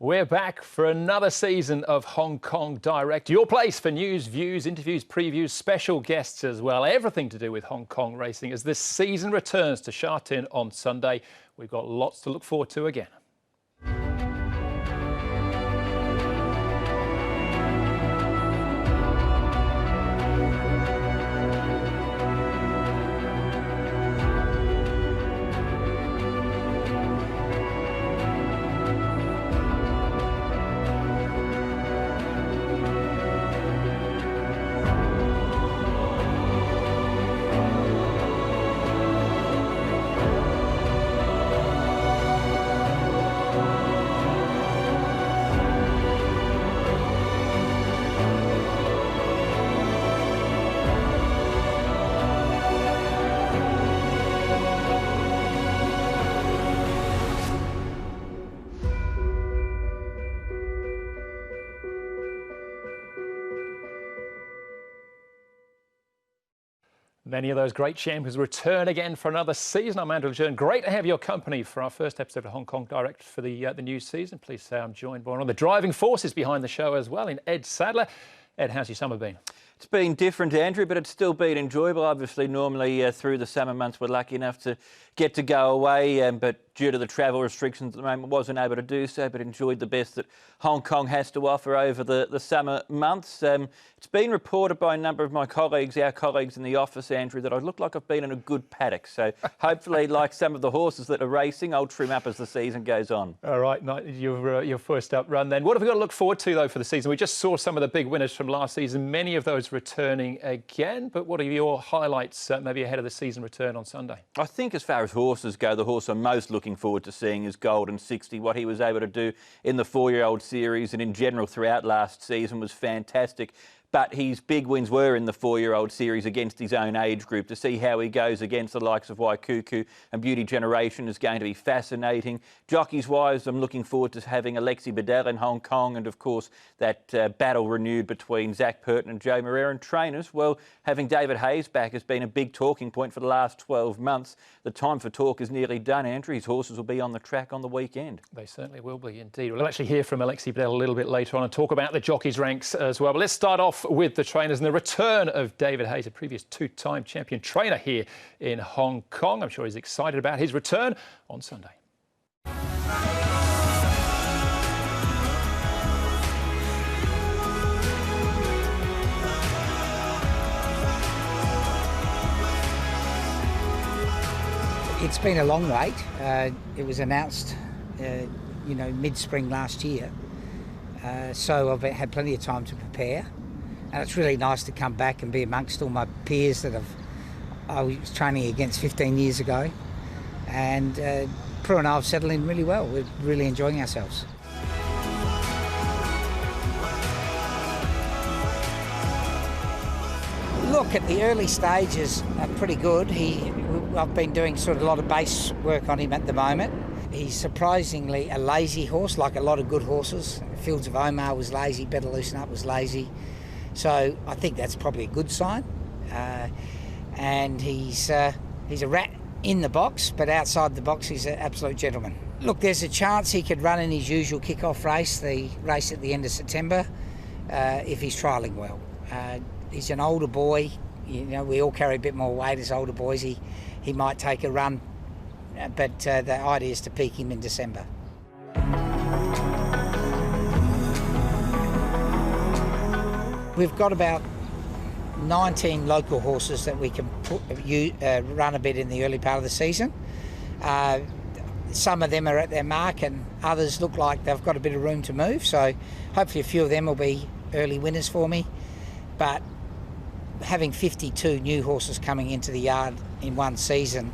We're back for another season of Hong Kong Direct, your place for news, views, interviews, previews, special guests as well. Everything to do with Hong Kong racing as this season returns to Sha Tin on Sunday. We've got lots to look forward to again. Many of those great champions return again for another season. I'm Jeune. Great to have your company for our first episode of Hong Kong Direct for the new season. Please say I'm joined by one of the driving forces behind the show as well, in Ed Sadler. Ed, how's your summer been? It's been different, Andrew, but it's still been enjoyable. Obviously, normally through the summer months, we're lucky enough to get to go away, but due to the travel restrictions at the moment, wasn't able to do so, but enjoyed the best that Hong Kong has to offer over the summer months. It's been reported by a number of my colleagues, our colleagues in the office, Andrew, that I look like I've been in a good paddock. So hopefully, like some of the horses that are racing, I'll trim up as the season goes on. All right, your first up run then. What have we got to look forward to, though, for the season? We just saw some of the big winners from last season, many of those returning again. But what are your highlights maybe ahead of the season return on Sunday? I think as far as horses go, the horse I'm most looking forward to seeing is Golden 60. What he was able to do in the 4-year-old series and in general throughout last season was fantastic. But his big wins were in the 4-year-old series against his own age group. To see how he goes against the likes of Waikuku and Beauty Generation is going to be fascinating. Jockeys-wise, I'm looking forward to having Alexis Badel in Hong Kong, and of course that battle renewed between Zach Purton and Joe Moreira. And trainers, well, having David Hayes back has been a big talking point for the last 12 months. The time for talk is nearly done, Andrew. His horses will be on the track on the weekend. They certainly will be, indeed. We'll actually hear from Alexis Badel a little bit later on and talk about the jockeys' ranks as well. But let's start off with the trainers and the return of David Hayes, a previous 2-time champion trainer here in Hong Kong. I'm sure he's excited about his return on Sunday. It's been a long wait. It was announced, mid-spring last year. So I've had plenty of time to prepare. And it's really nice to come back and be amongst all my peers that I was training against 15 years ago. And Prue and I have settled in really well. We're really enjoying ourselves. Look, at the early stages are pretty good. I've been doing sort of a lot of base work on him at the moment. He's surprisingly a lazy horse, like a lot of good horses. Fields of Omar was lazy, Better Loosen Up was lazy. So I think that's probably a good sign. And he's a rat in the box, but outside the box he's an absolute gentleman. Look, there's a chance he could run in his usual kick-off race, the race at the end of September, if he's trialling well. He's an older boy. We all carry a bit more weight as older boys. He might take a run, but the idea is to peak him in December. We've got about 19 local horses that we can run a bit in the early part of the season. Some of them are at their mark and others look like they've got a bit of room to move, so hopefully a few of them will be early winners for me. But having 52 new horses coming into the yard in one season,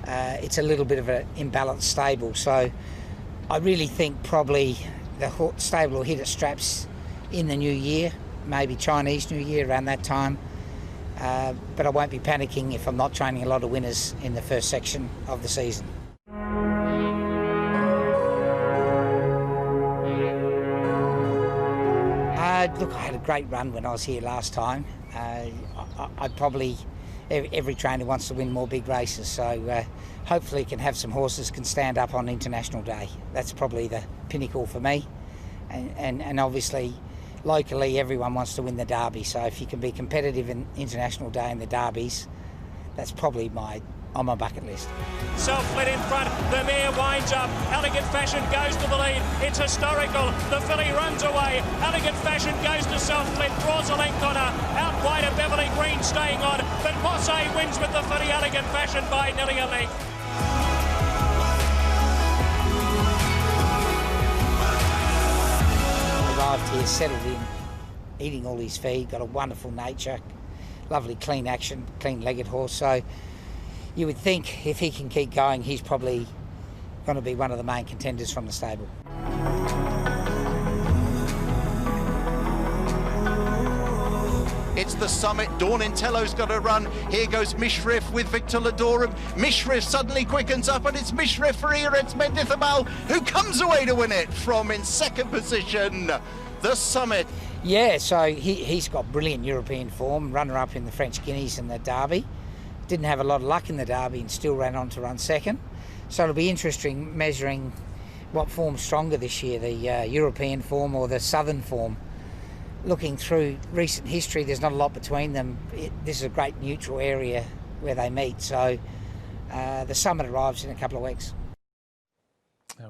it's a little bit of an imbalanced stable. So I really think probably the stable will hit its straps in the new year, maybe Chinese New Year around that time. But I won't be panicking if I'm not training a lot of winners in the first section of the season. Look, I had a great run when I was here last time. I'd probably every trainer wants to win more big races. So hopefully can have some horses can stand up on International Day. That's probably the pinnacle for me. And obviously, locally, everyone wants to win the Derby. So if you can be competitive in International Day and the Derbies, that's probably on my bucket list. Self-led in front, the mare winds up, Elegant Fashion goes to the lead, it's historical, the filly runs away, Elegant Fashion goes to self-led, draws a length on her, out wide of Beverly Green staying on, but Mosse wins with the filly Elegant Fashion by nearly a length. Arrived here, settled in, eating all his feed, got a wonderful nature, lovely clean action, clean-legged horse, so you would think if he can keep going, he's probably going to be one of the main contenders from the stable. It's the Summit. Dawn Intello's got a run. Here goes Mishrif with Victor Ladorum. Mishrif suddenly quickens up, and it's Mishrif for here. It's Mendithabal who comes away to win it from in second position. The Summit. Yeah, so he's got brilliant European form, runner-up in the French Guineas and the Derby. Didn't have a lot of luck in the Derby and still ran on to run second. So it'll be interesting measuring what form's stronger this year, the European form or the Southern form. Looking through recent history, there's not a lot between them. This is a great neutral area where they meet. So the Summit arrives in a couple of weeks.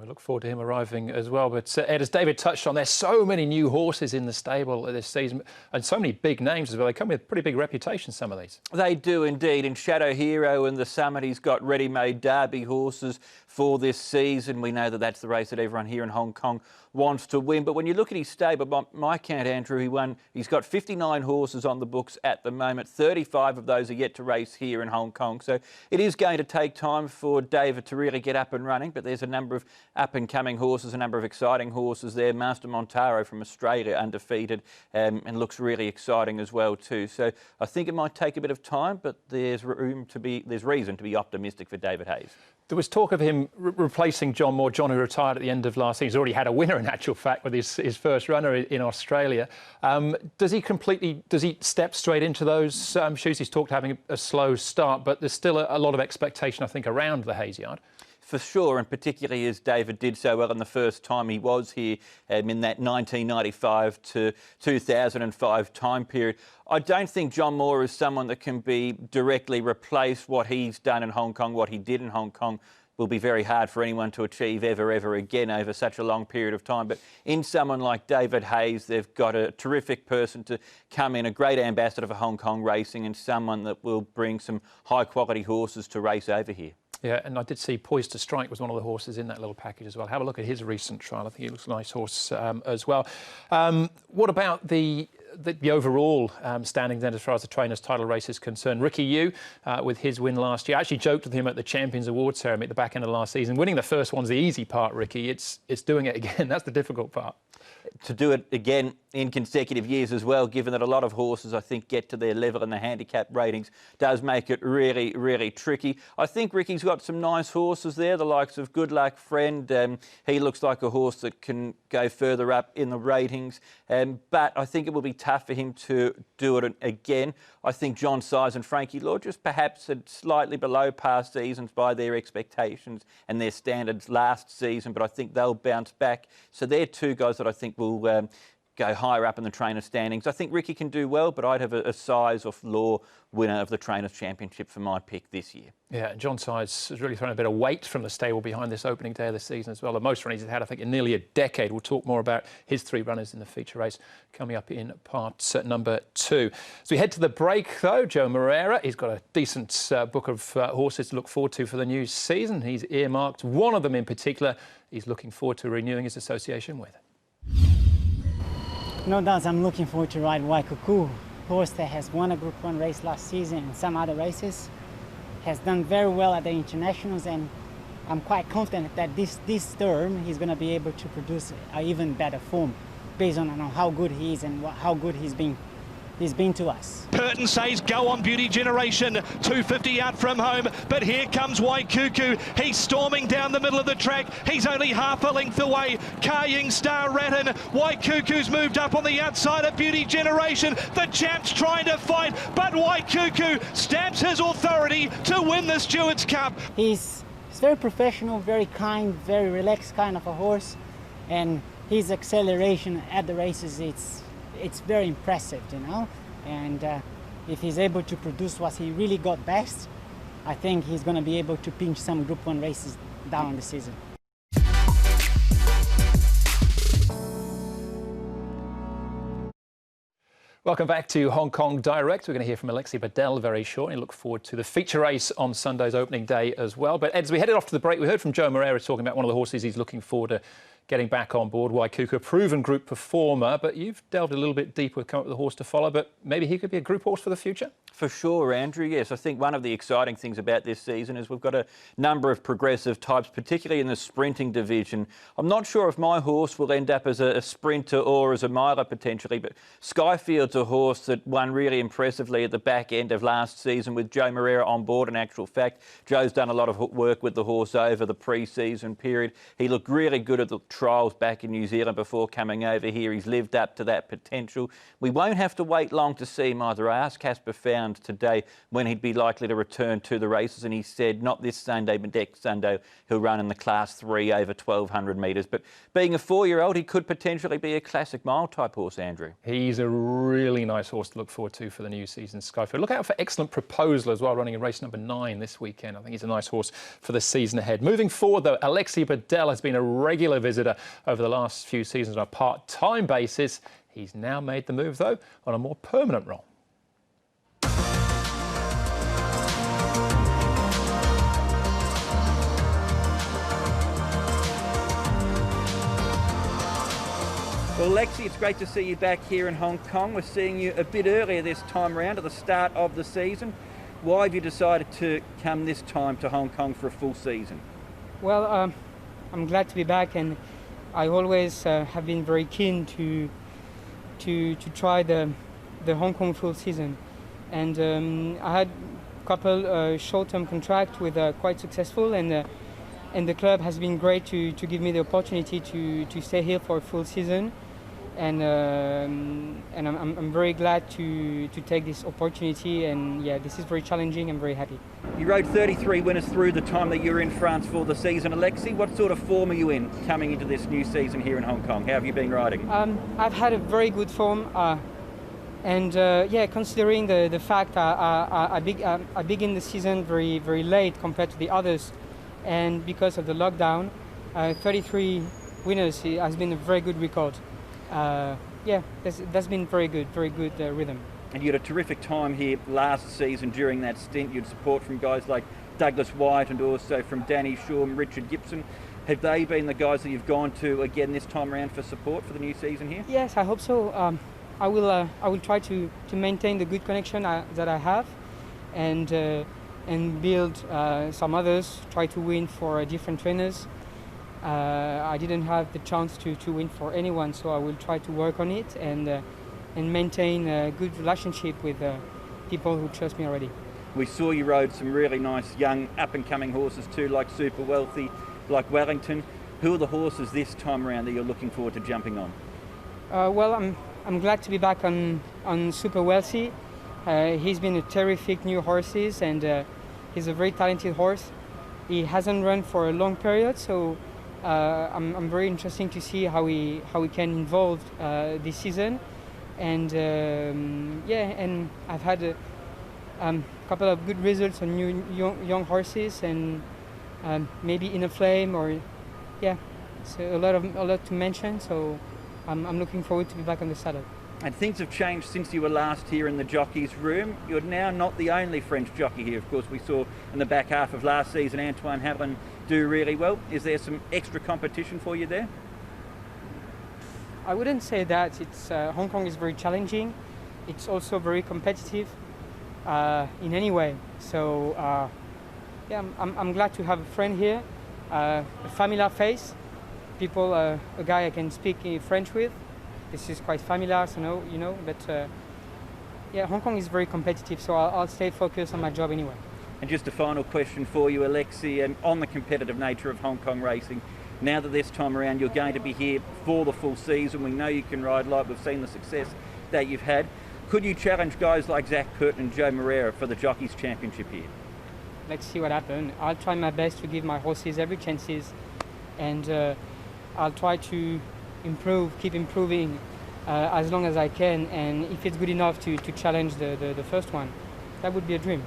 We look forward to him arriving as well. But Ed, as David touched on, there's so many new horses in the stable this season and so many big names as well. They come with pretty big reputations, some of these. They do indeed. In Shadow Hero and the Summit, he's got ready-made Derby horses for this season. We know that that's the race that everyone here in Hong Kong wants to win. But when you look at his stable, by my count, Andrew, he's got 59 horses on the books at the moment. 35 of those are yet to race here in Hong Kong. So it is going to take time for David to really get up and running. But there's a number of up-and-coming horses, a number of exciting horses there. Master Montaro from Australia, undefeated, and looks really exciting as well too. So I think it might take a bit of time, but there's reason to be optimistic for David Hayes. There was talk of him replacing John Moore, John who retired at the end of last season. He's already had a winner in actual fact with his first runner in Australia. Does he step straight into those shoes? He's talked having a slow start, but there's still a lot of expectation, I think, around the Hayes yard. For sure, and particularly as David did so well in the first time he was here in that 1995 to 2005 time period. I don't think John Moore is someone that can be directly replace what he's done in Hong Kong, what he did in Hong Kong. Will be very hard for anyone to achieve ever again over such a long period of time. But in someone like David Hayes, they've got a terrific person to come in, a great ambassador for Hong Kong racing and someone that will bring some high-quality horses to race over here. Yeah, and I did see Poised to Strike was one of the horses in that little package as well. Have a look at his recent trial. I think he looks a nice horse as well. What about the overall standings then as far as the trainers' title race is concerned? Ricky Yu, with his win last year, I actually joked with him at the Champions Awards ceremony at the back end of last season. Winning the first one's the easy part, Ricky. It's doing it again. That's the difficult part. To do it again in consecutive years as well, given that a lot of horses, I think, get to their level and the handicap ratings, does make it really tricky. I think Ricky's got some nice horses there, the likes of Good Luck Friend. He looks like a horse that can go further up in the ratings, but I think it will be tough for him to do it again. I think John Size and Frankie Law just perhaps are slightly below past seasons by their expectations and their standards last season, but I think they'll bounce back. So they're two guys that I think will go higher up in the trainer standings. I think Ricky can do well, but I'd have a Size or Law winner of the Trainers' Championship for my pick this year. Yeah, John Size has really thrown a bit of weight from the stable behind this opening day of the season as well. The most runners he's had, I think, in nearly a decade. We'll talk more about his three runners in the feature race coming up in part number 2. As we head to the break, though, Joe Moreira, he's got a decent book of horses to look forward to for the new season. He's earmarked one of them in particular he's looking forward to renewing his association with. No doubt I'm looking forward to ride Waikuku, horse that has won a Group 1 race last season and some other races, has done very well at the internationals, and I'm quite confident that this term he's going to be able to produce an even better form based on how good he is and how good he's been he's been to us. Purton says go on Beauty Generation, 250 out from home, but here comes Waikuku. He's storming down the middle of the track. He's only half a length away. Kaying Star Ratton. Waikuku's moved up on the outside of Beauty Generation. The champ's trying to fight, but Waikuku stamps his authority to win the Stewards Cup. He's very professional, very kind, very relaxed kind of a horse, and his acceleration at the races, it's very impressive, you know. And if he's able to produce what he really got best, I think he's going to be able to pinch some Group 1 races down the season. Welcome back to Hong Kong Direct. We're going to hear from Alexis Badel very shortly. Look forward to the feature race on Sunday's opening day as well. But as we headed off to the break, we heard from Joe Moreira talking about one of the horses he's looking forward to getting back on board. Waikuku, a proven group performer, but you've delved a little bit deeper with coming up with a horse to follow, but maybe he could be a group horse for the future? For sure, Andrew, yes. I think one of the exciting things about this season is we've got a number of progressive types, particularly in the sprinting division. I'm not sure if my horse will end up as a sprinter or as a miler potentially, but Skyfield's a horse that won really impressively at the back end of last season with Joe Moreira on board. In actual fact, Joe's done a lot of work with the horse over the pre-season period. He looked really good at the trials back in New Zealand before coming over here. He's lived up to that potential. We won't have to wait long to see him either. I asked Casper Found today when he'd be likely to return to the races, and he said not this Sunday but next Sunday he'll run in the Class 3 over 1,200 metres. But being a 4-year-old, he could potentially be a classic mile type horse, Andrew. He's a really nice horse to look forward to for the new season, Skyfield. Look out for Excellent Proposal as well, running in race number 9 this weekend. I think he's a nice horse for the season ahead. Moving forward though, Alexis Badel has been a regular visitor over the last few seasons on a part-time basis. He's now made the move though on a more permanent role. Well, Alexi, it's great to see you back here in Hong Kong. We're seeing you a bit earlier this time around at the start of the season. Why have you decided to come this time to Hong Kong for a full season? Well, I'm glad to be back, and I always have been very keen to try the Hong Kong full season. And I had a couple short-term contracts with quite successful, and the club has been great to give me the opportunity to stay here for a full season. And I'm very glad to take this opportunity, and yeah, this is very challenging. I'm very happy. You rode 33 winners through the time that you were in France for the season, Alexi. What sort of form are you in coming into this new season here in Hong Kong? How have you been riding? I've had a very good form, and yeah, considering the fact I begin the season very late compared to the others, and because of the lockdown, 33 winners has been a very good record. Yeah, that's been very good rhythm. And you had a terrific time here last season during that stint. You had support from guys like Douglas White and also from Danny Shaw and Richard Gibson. Have they been the guys that you've gone to again this time around for support for the new season here? Yes, I hope so. I will try to maintain the good connection that I have, and build some others. Try to win for different trainers. I didn't have the chance to win for anyone, so I will try to work on it and maintain a good relationship with people who trust me already. We saw you rode some really nice young up-and-coming horses too, like Super Wealthy, like Wellington. Who are the horses this time around that you're looking forward to jumping on? Well, I'm glad to be back on Super Wealthy. He's been a terrific new horse, and he's a very talented horse. He hasn't run for a long period, so I'm very interested to see how he can involve this season, and yeah, and I've had a couple of good results on new young horses, and maybe In a Flame, or yeah, so a lot to mention. So I'm looking forward to be back on the saddle. And things have changed since you were last here in the jockeys' room. You're now not the only French jockey here. Of course, we saw in the back half of last season Antoine Havlin do really well. Is there some extra competition for you there? I wouldn't say that. It's Hong Kong is very challenging. It's also very competitive in any way. So yeah, I'm glad to have a friend here, a familiar face, people, a guy I can speak French with. This is quite familiar, so you know. But Yeah, Hong Kong is very competitive, so I'll stay focused on my job anyway. And just a final question for you, Alexi, on the competitive nature of Hong Kong racing. Now that this time around you're going to be here for the full season, we know you can ride light, we've seen the success that you've had. Could you challenge guys like Zach Purton and Joe Moreira for the Jockeys Championship here? Let's see what happens. I'll try my best to give my horses every chances, and I'll try to keep improving as long as I can, and if it's good enough to challenge the first one, that would be a dream.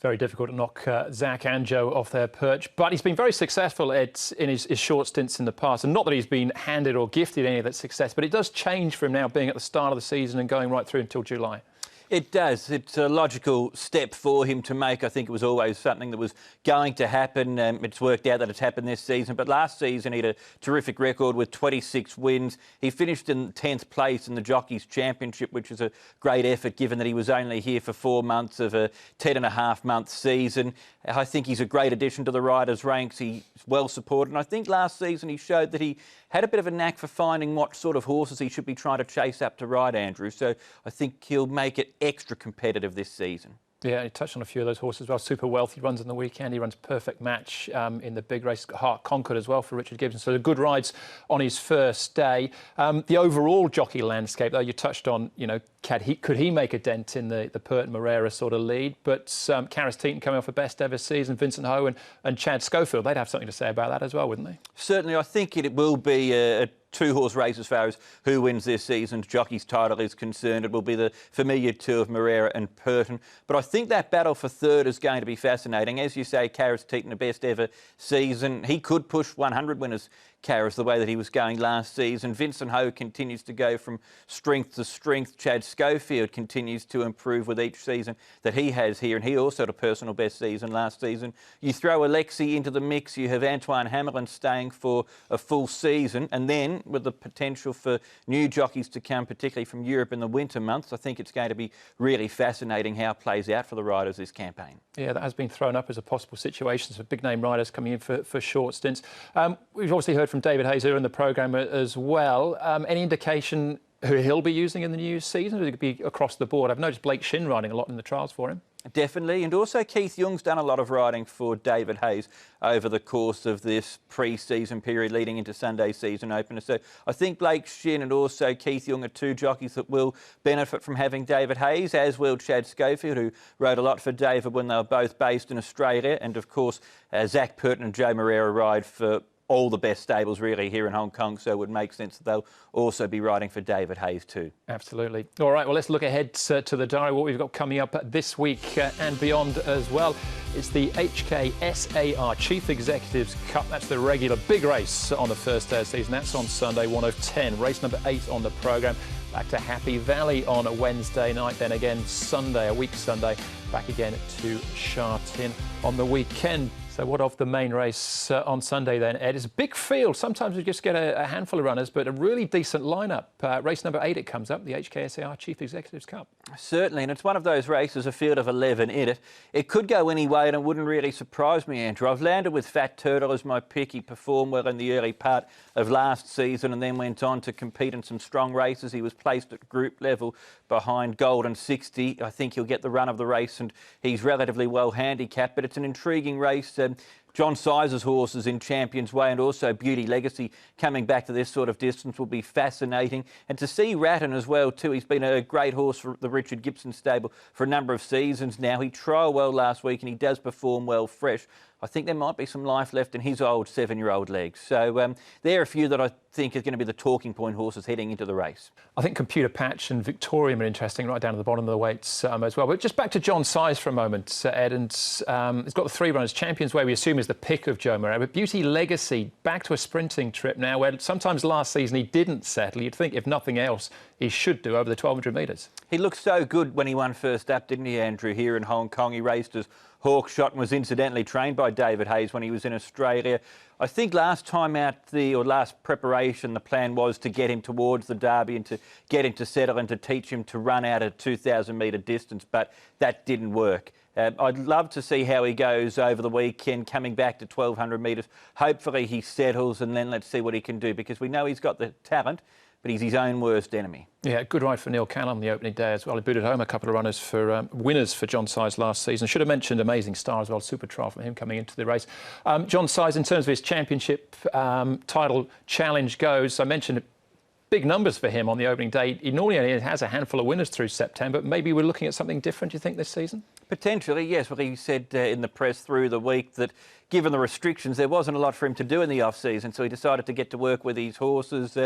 Very difficult to knock Zach and Joe off their perch, but he's been very successful in his short stints in the past. And not that he's been handed or gifted any of that success, but it does change from now being at the start of the season and going right through until July. It does. It's a logical step for him to make. I think it was always something that was going to happen. It's worked out that it's happened this season. But last season, he had a terrific record with 26 wins. He finished in 10th place in the Jockeys Championship, which is a great effort given that he was only here for 4 months of a 10.5-month season. I think he's a great addition to the riders' ranks. He's well supported. And I think last season he showed that he had a bit of a knack for finding what sort of horses he should be trying to chase up to ride, Andrew. So I think he'll make it extra competitive this season. Yeah, he touched on a few of those horses as well. Super Wealthy runs in the weekend. He runs Perfect Match in the big race. Heart Conquered as well for Richard Gibson. So the good rides on his first day. The overall jockey landscape, though, you touched on, you know, could he make a dent in the Purton Moreira sort of lead? But Karis Teeton coming off a best ever season, Vincent Ho and Chad Schofield, they'd have something to say about that as well, wouldn't they? Certainly, I think it will be a two-horse race as far as who wins this season's jockey's title is concerned. It will be the familiar two of Moreira and Purton. But I think that battle for third is going to be fascinating. As you say, Karis Teeton, the best ever season. He could push 100 winners, Karis, the way that he was going last season. Vincent Ho continues to go from strength to strength. Chad Schofield continues to improve with each season that he has here, and he also had a personal best season last season. You throw Alexi into the mix, you have Antoine Hammerlin staying for a full season, and then with the potential for new jockeys to come, particularly from Europe in the winter months, I think it's going to be really fascinating how it plays out for the riders this campaign. Yeah, that has been thrown up as a possible situation. So big-name riders coming in for short stints. We've obviously heard from David Hayes here in the programme as well. Any indication who he'll be using in the new season? Or it could be across the board? I've noticed Blake Jeune riding a lot in the trials for him. Definitely, and also Keith Young's done a lot of riding for David Hayes over the course of this pre-season period leading into Sunday's season opener. So I think Blake Jeune and also Keith Young are two jockeys that will benefit from having David Hayes, as will Chad Schofield, who rode a lot for David when they were both based in Australia. And of course, Zach Purton and Joe Moreira ride for all the best stables really here in Hong Kong, so it would make sense that they'll also be riding for David Hayes too. Absolutely. All right, well, let's look ahead to the diary, what we've got coming up this week and beyond as well. It's the HKSAR Chief Executives Cup. That's the regular big race on the first day of the season. That's on Sunday, 1 of 10. Race number 8 on the programme. Back to Happy Valley on a Wednesday night, then again Sunday, a week Sunday, back again to Sha Tin on the weekend. So what of the main race on Sunday then, Ed? It's a big field. Sometimes we just get a handful of runners, but a really decent lineup. Race number 8, it comes up, the HKSAR Chief Executives Cup. Certainly, and it's one of those races, a field of 11 in it. It could go any way, and it wouldn't really surprise me, Andrew. I've landed with Fat Turtle as my pick. He performed well in the early part of last season and then went on to compete in some strong races. He was placed at group level behind Golden 60. I think he'll get the run of the race, and he's relatively well handicapped, but it's an intriguing race. John Sizer's horses in Champions Way and also Beauty Legacy coming back to this sort of distance will be fascinating. And to see Ratton as well too. He's been a great horse for the Richard Gibson stable for a number of seasons now. He trialled well last week and he does perform well fresh. I think there might be some life left in his old 7-year-old legs. So there are a few that I think are going to be the talking point horses heading into the race. I think Computer Patch and Victorium are interesting right down to the bottom of the weights as well. But just back to John Size for a moment, Ed, and it's got the 3 runners. Champions Way we assume is the pick of Joe Moreira, but Beauty Legacy back to a sprinting trip now where sometimes last season he didn't settle. You'd think if nothing else he should do over the 1,200 metres. He looked so good when he won first up, didn't he, Andrew, here in Hong Kong. He raced as Hawkshot and was incidentally trained by David Hayes when he was in Australia. I think last time out, last preparation, the plan was to get him towards the Derby and to get him to settle and to teach him to run out a 2,000 metre distance, but that didn't work. I'd love to see how he goes over the weekend, coming back to 1,200 metres. Hopefully he settles and then let's see what he can do, because we know he's got the talent. but he's his own worst enemy. Yeah, good ride for Neil Callum on the opening day as well. He booted home a couple of runners for winners for John Size last season. Should have mentioned Amazing Star as well, super trial from him coming into the race. John Size, in terms of his championship title challenge goes, I mentioned big numbers for him on the opening day. He normally only has a handful of winners through September. Maybe we're looking at something different, do you think, this season? Potentially, yes. Well, he said in the press through the week that given the restrictions, there wasn't a lot for him to do in the off-season, so he decided to get to work with his horses.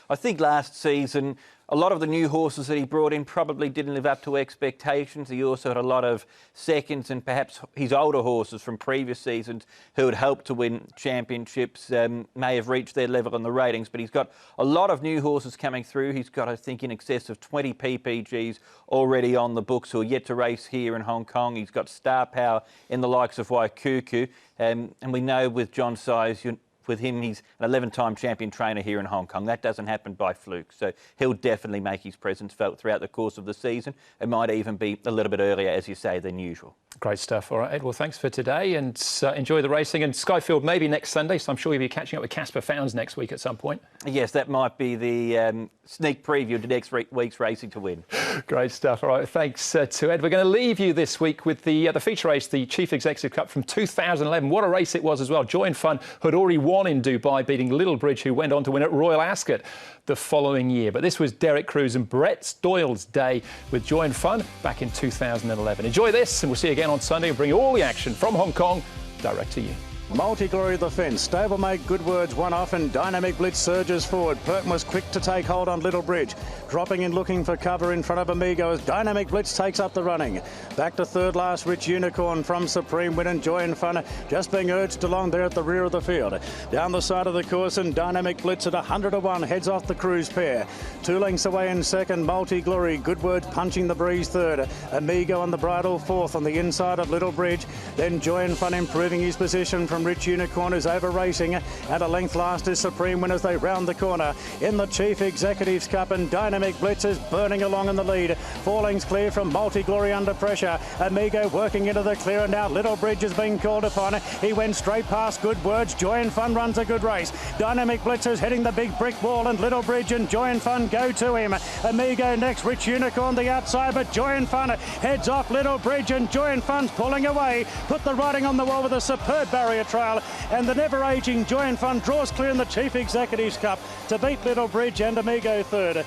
I think last season, a lot of the new horses that he brought in probably didn't live up to expectations. He also had a lot of seconds and perhaps his older horses from previous seasons who had helped to win championships may have reached their level in the ratings, but he's got a lot of new horses coming through. He's got, I think, in excess of 20 PPGs already on the books who are yet to race here in Hong Kong. He's got star power in the likes of Waikuku, and we know with John Size, with him, he's an 11-time champion trainer here in Hong Kong. That doesn't happen by fluke. So he'll definitely make his presence felt throughout the course of the season. It might even be a little bit earlier, as you say, than usual. Great stuff. All right, Ed, well, thanks for today and enjoy the racing. And Skyfield maybe next Sunday, so I'm sure you'll be catching up with Casper Founds next week at some point. Yes, that might be the sneak preview to next week's Racing to Win. Great stuff. All right, thanks to Ed. We're going to leave you this week with the feature race, the Chief Executive Cup from 2011. What a race it was as well. Joy and Fun had already won in Dubai, beating Little Bridge, who went on to win at Royal Ascot the following year. But this was Derek Cruz and Brett Doyle's day with Joy and Fun back in 2011. Enjoy this, and we'll see you again on Sunday and bring you all the action from Hong Kong direct to you. Multi-Glory the fence. Stablemate Good Words one off and Dynamic Blitz surges forward. Perkin was quick to take hold on Little Bridge. Dropping in looking for cover in front of Amigo as Dynamic Blitz takes up the running. Back to third last, Rich Unicorn from Supreme Win and Joy and Fun just being urged along there at the rear of the field. Down the side of the course and Dynamic Blitz at 100-1 heads off the Cruise pair. 2 lengths away in second, Multi-Glory. Good Words punching the breeze third. Amigo on the bridle fourth on the inside of Little Bridge. Then Joy and Fun improving his position from Rich Unicorn is over racing, and a length last is Supreme Win as they round the corner in the Chief Executives Cup, and Dynamic Blitz is burning along in the lead. 4 lengths clear from Multi-Glory under pressure. Amigo working into the clear, and now Little Bridge is being called upon. He went straight past Good Words. Joy and Fun runs a good race. Dynamic Blitz is hitting the big brick wall, and Little Bridge and Joy and Fun go to him. Amigo next, Rich Unicorn the outside, but Joy and Fun heads off Little Bridge, and Joy and Fun's pulling away. Put the writing on the wall with a superb barrier trial, and the never-aging Joy and Fun draws clear in the Chief Executives Cup to beat Little Bridge and Amigo third.